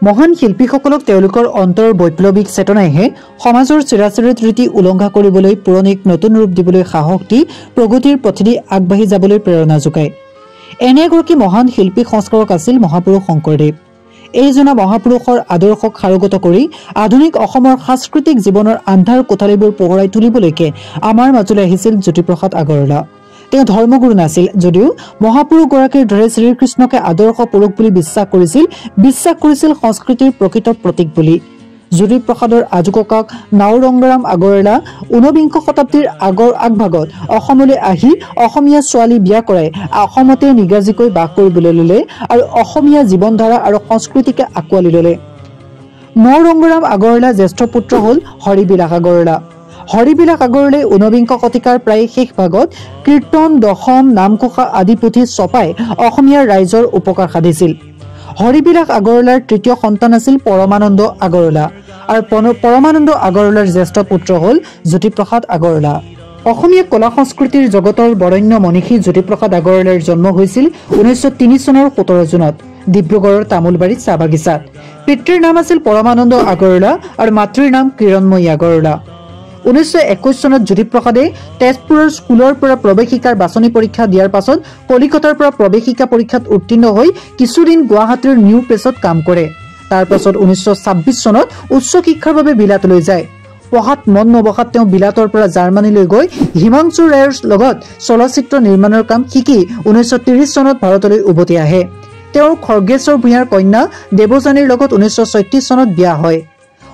মহান শিল্পীসকলক তেওঁলোকৰ অন্তৰৰ বৈপ্লৱিক চেতনাইহে সমাজৰ চিৰাচৰিত ৰীতি উলংঘা কৰিবলৈ পুৰণিক নতুন ৰূপ দিবলৈ সাহস দি প্ৰগতিৰ পথেদি আগবাঢ়ি যাবলৈ প্ৰেৰণা যোগায়। এনে এগৰাকী মহান শিল্পী সংস্কাৰক আছিল মহাপুৰুষ শংকৰদেৱ। এইজনা মহাপুৰুষৰ আদৰ্শক সাৰোগত কৰি আধুনিক অসমৰ সাংস্কৃতিক জীৱনৰ আন্ধাৰ কোঠালীবোৰ পোহৰাই তুলিবলৈকে আমাৰ মাজলৈ আহিছিল জ্যোতিপ্ৰসাদ আগৰৱালা। তেওঁ ধৰ্মগুৰু নাছিল যদিও মহাপুৰুষগৰাকীৰ দৰে শ্ৰীকৃষ্ণকে আদৰ্শ পুৰুষ বুলি বিশ্বাস কৰিছিল সংস্কৃতিৰ প্ৰকৃত প্ৰতীক বুলি। জ্যোতিপ্ৰসাদৰ আজুককাক নাওৰংগৰাম আগৰৱালা ঊনবিংশ শতাব্দীৰ আগভাগত অসমলৈ আহি অসমীয়া ছোৱালী বিয়া কৰাই অসমতে নিগাজিকৈ বাস কৰিবলৈ ল'লে আৰু অসমীয়া জীৱনধাৰা আৰু সংস্কৃতিকে আঁকোৱালি ল'লে। নাওৰংগৰাম আগৰৱালাৰ জ্যেষ্ঠ পুত্ৰ হ'ল হৰিবিলাস আগৰৱালা। হৰিবিলাস আগৰৱালাই ঊনবিংশ শতিকাৰ প্ৰায় শেষ ভাগত কীৰ্তন, দশম, নামঘোষা আদি পুথি ছপাই অসমীয়া ৰাইজৰ উপকাৰ সাধিছিল। হৰিবিলাস আগৰৱালাৰ তৃতীয় সন্তান আছিল পৰমানন্দ আগৰৱালা আৰু পৰমানন্দ আগৰৱালাৰ জ্যেষ্ঠ পুত্ৰ হ'ল জ্যোতিপ্ৰসাদ আগৰৱালা। অসমীয়া কলা সংস্কৃতিৰ জগতৰ বৰেণ্য মনীষী জ্যোতিপ্ৰসাদ আগৰৱালাৰ জন্ম হৈছিল 1903 চনৰ 17 জুনত ডিব্ৰুগড়ৰ তামোলবাৰীত চাহ বাগিচাত। পিতৃৰ নাম আছিল পৰমানন্দ আগৰৱালা আৰু মাতৃৰ নাম কিৰণময়ী আগৰৱালা। 1921 চনত জ্যোতিপ্ৰসাদে তেজপুৰৰ স্কুলৰ পৰা প্ৰৱেশিকাৰ বাছনি পৰীক্ষা দিয়াৰ পাছত কলিকতাৰ পৰা প্ৰৱেশিকা পৰীক্ষাত উত্তীৰ্ণ হৈ কিছুদিন গুৱাহাটীৰ নিউ প্ৰেছত কাম কৰে। তাৰ পাছত 1926 চনত উচ্চ শিক্ষাৰ বাবে বিলাতলৈ যায়। পঢ়াত মন নবহাত তেওঁ বিলাতৰ পৰা জাৰ্মানীলৈ গৈ হিমাংশু ৰায়ৰ লগত চলচ্চিত্ৰ নিৰ্মাণৰ কাম শিকি 1930 চনত ভাৰতলৈ উভতি আহে। তেওঁৰ খৰ্গেশ্বৰ ভূঞাৰ কন্যা দেৱযানীৰ লগত 1936 চনত বিয়া হয়।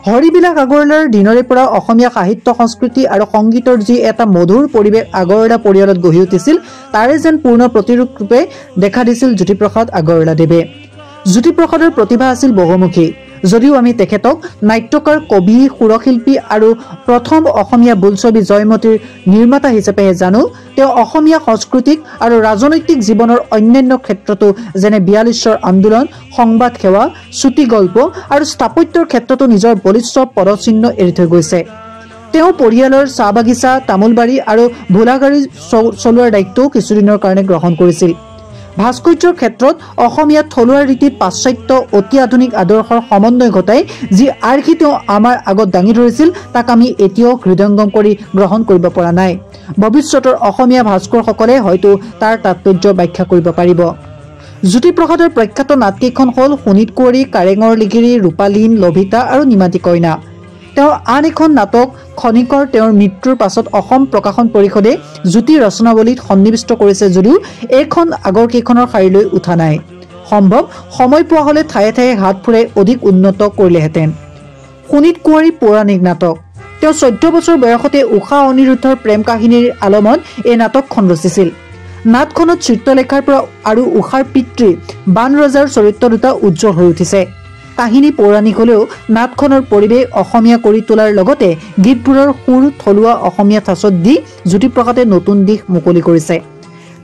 হৰিবিলাস আগৰৱালাৰ দিনৰে পৰা অসমীয়া সাহিত্য সংস্কৃতি আৰু সংগীতৰ যি এটা মধুৰ পৰিৱেশ আগৰৱালা পৰিয়ালত গঢ়ি উঠিছিল তাৰে যেন পূৰ্ণ প্ৰতিৰূপ ৰূপে দেখা দিছিল জ্যোতিপ্ৰসাদ আগৰৱালাদেৱে। জ্যোতিপ্ৰসাদৰ প্ৰতিভা আছিল বহুমুখী যদিও আমি তেখেতক নাট্যকাৰ, কবি, সুৰশিল্পী আৰু প্ৰথম অসমীয়া বোলছবি জয়মতীৰ নিৰ্মাতা হিচাপেহে জানো। তেওঁ অসমীয়া সাংস্কৃতিক আৰু ৰাজনৈতিক জীৱনৰ অন্যান্য ক্ষেত্ৰতো যেনে 42 আন্দোলন, সংবাদ সেৱা, চুটি গল্প আৰু স্থাপত্যৰ ক্ষেত্ৰতো নিজৰ বলিষ্ঠ পদচিহ্ন এৰি থৈ গৈছে। তেওঁ পৰিয়ালৰ চাহ বাগিচা, তামোলবাৰী আৰু ভোলাগাড়ী চলোৱাৰ দায়িত্বও কিছুদিনৰ কাৰণে গ্ৰহণ কৰিছিল। ভাস্কৰ্যৰ ক্ষেত্ৰত অসমীয়া থলুৱা ৰীতিত পাশ্চাত্য অতি আধুনিক আদৰ্শৰ সমন্বয় ঘটাই যি আৰ্হি তেওঁ আমাৰ আগত দাঙি ধৰিছিল তাক আমি এতিয়াও হৃদয়ংগম কৰি গ্ৰহণ কৰিব পৰা নাই। ভৱিষ্যতৰ অসমীয়া ভাস্কৰসকলে হয়তো তাৰ তাৎপৰ্য ব্যাখ্যা কৰিব পাৰিব। জ্যোতিপ্ৰসাদৰ প্ৰখ্যাত নাটকেইখন হ'ল শোণিত কুঁৱৰী, কাৰেঙৰ লিগিৰী, ৰূপালীন, লভিতা আৰু নিমাতী কইনা। তেওঁৰ আন এখন নাটক খনিকৰ তেওঁৰ মৃত্যুৰ পাছত অসম প্ৰকাশন পৰিষদে জ্যোতি ৰচনাৱলীত সন্নিৱিষ্ট কৰিছে যদিও এইখন আগৰ কেইখনৰ শাৰীলৈ উঠা নাই। সম্ভৱ সময় পোৱা হ'লে ঠায়ে ঠায়ে হাত ফুৰাই অধিক উন্নত কৰিলেহেঁতেন। শোণিত কুঁৱৰী পৌৰাণিক নাটক। তেওঁ 14 বছৰ বয়সতে ঊষা অনিৰুদ্ধৰ প্ৰেম কাহিনীৰ আলমত এই নাটকখন ৰচিছিল। নাটখনত চিত্ৰলেখাৰ পৰা আৰু ঊষাৰ পিতৃ বান ৰজাৰ চৰিত্ৰ দুটা উজ্জ্বল হৈ উঠিছে। কাহিনী পৌৰাণিক হলেও নাটখনৰ পৰিৱেশ অসমীয়া কৰি তোলাৰ লগতে গীতবোৰৰ সুৰ থলুৱা অসমীয়া ঠাচত দি জ্যোতিপ্ৰসাদে নতুন দিশ মুকলি কৰিছে।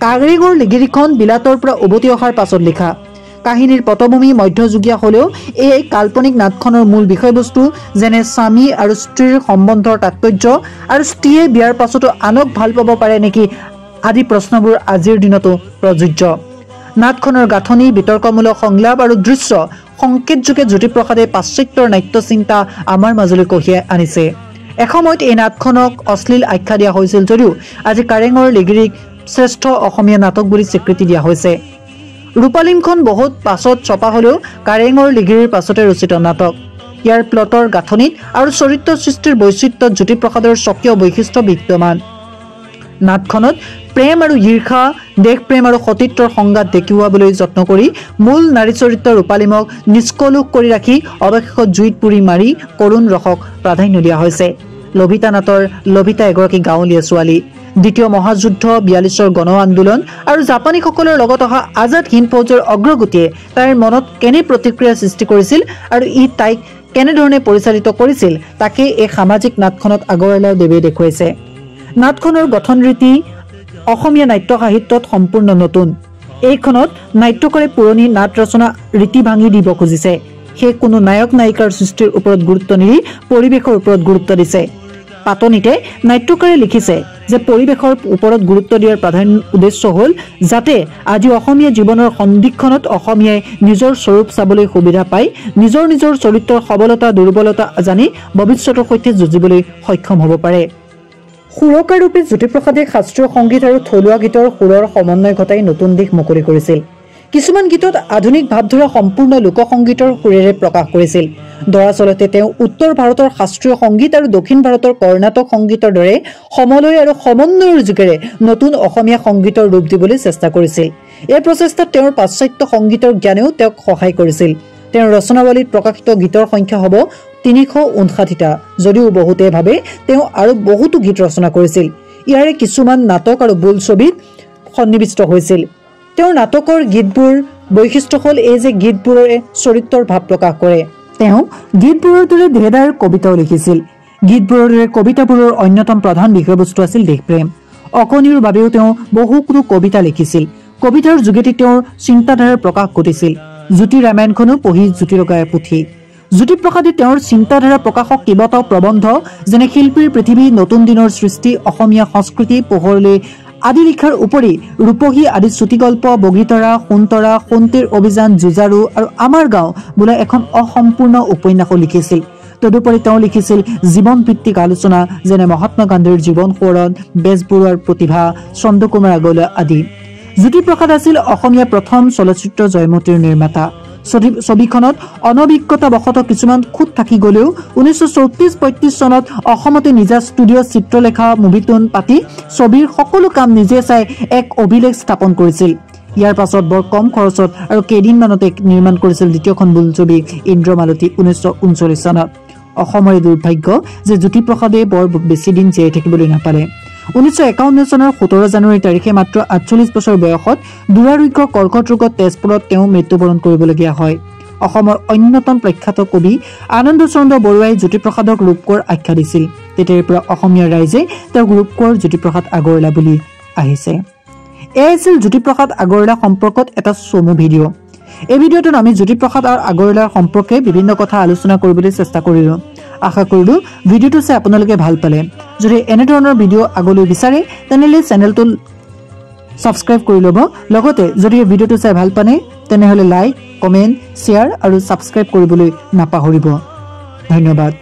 কাৰেঙৰ লিগিৰীখন বিলাতৰ পৰা উভতি অহাৰ পাছত লিখা। কাহিনীৰ পটভূমি মধ্যযুগীয় হলেও এই কাল্পনিক নাটখনৰ মূল বিষয়বস্তু যেনে স্বামী আৰু স্ত্ৰীৰ সম্বন্ধৰ তাৎপৰ্য আৰু স্ত্ৰীয়ে বিয়াৰ পাছতো আনক ভাল পাব পাৰে নেকি আদি প্ৰশ্নবোৰ আজিৰ দিনতো প্ৰযোজ্য। নাটখনৰ গাঁথনি, বিতৰ্কমূলক সংলাপ আৰু দৃশ্য সংকেতযোগে জ্যোতিপ্ৰসাদে পাশ্চাত্যৰ নাট্য চিন্তা আমাৰ মাজলৈ কঢ়িয়াই আনিছে। এসময়ত এই নাটখনক অশ্লীল আখ্যা দিয়া হৈছিল যদিও আজি কাৰেঙৰ লিগিৰীক শ্ৰেষ্ঠ অসমীয়া নাটক বুলি স্বীকৃতি দিয়া হৈছে। ৰূপালীনখন বহুত পাছত ছপা হলেও কাৰেঙৰ লিগিৰীৰ পাছতে ৰচিত নাটক। ইয়াৰ প্লটৰ গাঁথনিত আৰু চৰিত্ৰ সৃষ্টিৰ বৈচিত্ৰ্যত জ্যোতিপ্ৰসাদৰ স্বকীয় বৈশিষ্ট্য বিদ্যমান। নাটখনত প্ৰেম আৰু ঈৰ্ষা, দেশপ্ৰেম আৰু সতীত্বৰ সংঘাত দেখুৱাবলৈ যত্ন কৰি মূল নাৰী চৰিত্ৰ ৰূপালীমক নিষ্কলুষ কৰি ৰাখি অৱশেষত জুইত পুৰি মাৰি কৰুণ ৰসক প্ৰাধান্য দিয়া হৈছে। লভিতা নাটৰ লভিতা এগৰাকী গাঁৱলীয়া ছোৱালী। দ্বিতীয় মহাযুদ্ধ, 42 গণ আন্দোলন আৰু জাপানীসকলৰ লগত অহা আজাদ হিন্দ ফৌজৰ অগ্ৰগতিয়ে তাইৰ মনত কেনে প্ৰতিক্ৰিয়া সৃষ্টি কৰিছিল আৰু ই তাইক কেনেধৰণে পৰিচালিত কৰিছিল তাকে এই সামাজিক নাটখনত আগৰৱালাদেৱে দেখুৱাইছে। নাটখনৰ গঠন ৰীতি অসমীয়া নাট্য সাহিত্যত সম্পূৰ্ণ নতুন। এইখনত নাট্যকাৰে পুৰণি নাট ৰচনা ৰীতি ভাঙি দিব খুজিছে। সেই কোনো নায়ক নায়িকাৰ সৃষ্টিৰ ওপৰত গুৰুত্ব নিদি পৰিৱেশৰ ওপৰত গুৰুত্ব দিছে। পাতনিতে নাট্যকাৰে লিখিছে যে পৰিৱেশৰ ওপৰত গুৰুত্ব দিয়াৰ প্ৰধান উদ্দেশ্য হ'ল যাতে আজি অসমীয়া জীৱনৰ সন্ধিক্ষণত অসমীয়াই নিজৰ স্বৰূপ চাবলৈ সুবিধা পায়, নিজৰ চৰিত্ৰৰ সবলতা দুৰ্বলতা জানি ভৱিষ্যতৰ সৈতে যুঁজিবলৈ সক্ষম হ'ব পাৰে। সুৰকাৰ ৰূপে জ্যোতিপ্ৰসাদে শাস্ত্ৰীয় সংগীত আৰু থলুৱা গীতৰ সুৰৰ সমন্বয় ঘটাই নতুন দিশ মুকলি কৰিছিল। কিছুমান গীতত আধুনিক ভাৱধাৰা সম্পূৰ্ণ লোকসংগীতৰ সুৰেৰে প্ৰকাশ কৰিছিল। দৰাচলতে তেওঁ উত্তৰ ভাৰতৰ শাস্ত্ৰীয় সংগীত আৰু দক্ষিণ ভাৰতৰ কৰ্ণাটক সংগীতৰ দৰে সমলয় আৰু সমন্বয়ৰ যোগেৰে নতুন অসমীয়া সংগীতৰ ৰূপ দিবলৈ চেষ্টা কৰিছিল। এই প্ৰচেষ্টাত তেওঁৰ পাশ্চাত্য সংগীতৰ জ্ঞানেও তেওঁক সহায় কৰিছিল। তেওঁৰ ৰচনাৱলীত প্ৰকাশিত গীতৰ সংখ্যা হ'ব 359টা, যদিও বহুতে ভাবে তেওঁ আৰু বহুতো গীত ৰচনা কৰিছিল। ইয়াৰে কিছুমান নাটক আৰু বোলছবিত সন্নিৱিষ্ট হৈছিল। তেওঁৰ নাটকৰ গীতবোৰ বৈশিষ্ট্য হ'ল এই যে গীতবোৰে চৰিত্ৰৰ ভাৱ প্ৰকাশ কৰে। তেওঁ গীতবোৰৰ দৰে ঢেৰ কবিতাও লিখিছিল। গীতবোৰৰ দৰে কবিতাবোৰৰ অন্যতম প্ৰধান বিষয়বস্তু আছিল দেশপ্ৰেম। অকণিৰ বাবেও তেওঁ বহুতো কবিতা লিখিছিল। কবিতাৰ যোগেদি তেওঁৰ চিন্তাধাৰাৰ প্ৰকাশ ঘটিছিল। জ্যোতি ৰামায়ণখনো পঢ়ি জ্যোতি লগাই পুথি। জ্যোতিপ্ৰসাদে তেওঁৰ চিন্তাধাৰা প্ৰকাশক কেইবাটাও প্ৰবন্ধ যেনে শিল্পীৰ পৃথিৱী, নতুন দিনৰ সৃষ্টি, অসমীয়া সংস্কৃতি, পোহৰলৈ আদি লিখাৰ উপৰি ৰূপহী আদি চুটিগল্প, বগীতৰা, সোণতৰা, সোণটিৰ অভিযান, যুঁজাৰু আৰু আমাৰ গাঁও বোলা এখন অসম্পূৰ্ণ উপন্যাসো লিখিছিল। তদুপৰি তেওঁ লিখিছিল জীৱন ভিত্তিক আলোচনা যেনে মহাত্মা গান্ধীৰ জীৱন সোঁৱৰণ, বেজবৰুৱাৰ প্ৰতিভা, চন্দ্ৰকুমাৰ আগৰৱালা আদি। জ্যোতিপ্ৰসাদ আছিল অসমীয়া প্ৰথম চলচ্চিত্ৰ জয়মতীৰ নিৰ্মাতা। ছবিখনত অনভিজ্ঞতাবশতঃ কিছুমান খুঁত থাকি গ'লেও 1934-35 চনত অসমতে নিজা ষ্টুডিঅ' চিত্ৰলেখা মুভিটোন পাতি ছবিৰ সকলো কাম নিজে চাই এক অভিলেখ স্থাপন কৰিছিল। ইয়াৰ পাছত বৰ কম খৰচত আৰু কেইদিনমানতে নিৰ্মাণ কৰিছিল দ্বিতীয়খন বোলছবি ইন্দ্ৰমালতী 1939 চনত। অসমৰে দুৰ্ভাগ্য যে জ্যোতিপ্ৰসাদে বৰ বেছি দিন জীয়াই থাকিবলৈ নাপালে। 1951 চনৰ 17 জানুৱাৰী তাৰিখে মাত্ৰ 48 বছৰ বয়সত দুৰাৰোগ্য কৰ্কট ৰোগত তেজপুৰত তেওঁ মৃত্যুবৰণ কৰিবলগীয়া হয়। অসমৰ অন্যতম প্ৰখ্যাত কবি আনন্দ চন্দ্ৰ বৰুৱাই জ্যোতিপ্ৰসাদক ৰূপকোঁৱৰ আখ্যা দিছিল। তেতিয়াৰ পৰা অসমীয়া ৰাইজে তেওঁক ৰূপকোঁৱৰ জ্যোতিপ্ৰসাদ আগৰৱালা বুলি আহিছে। এয়া আছিল জ্যোতিপ্ৰসাদ আগৰৱালা সম্পৰ্কত এটা চমু ভিডিঅ'। এই ভিডিঅ'টোত আমি জ্যোতিপ্ৰসাদ আৰু আগৰৱালাৰ সম্পৰ্কে বিভিন্ন কথা আলোচনা কৰিবলৈ চেষ্টা কৰিলোঁ। আশা কৰিলোঁ ভিডিঅ'টো চাই আপোনালোকে ভাল পালে। যদি এনেধৰণৰ ভিডিঅ' আগলৈ বিচাৰে তেনেহ'লে চেনেলটো ছাবস্ক্ৰাইব কৰি ল'ব। লগতে যদি এই ভিডিঅ'টো চাই ভাল পায় তেনেহ'লে লাইক, কমেণ্ট, শ্বেয়াৰ আৰু ছাবস্ক্ৰাইব কৰিবলৈ নাপাহৰিব। ধন্যবাদ।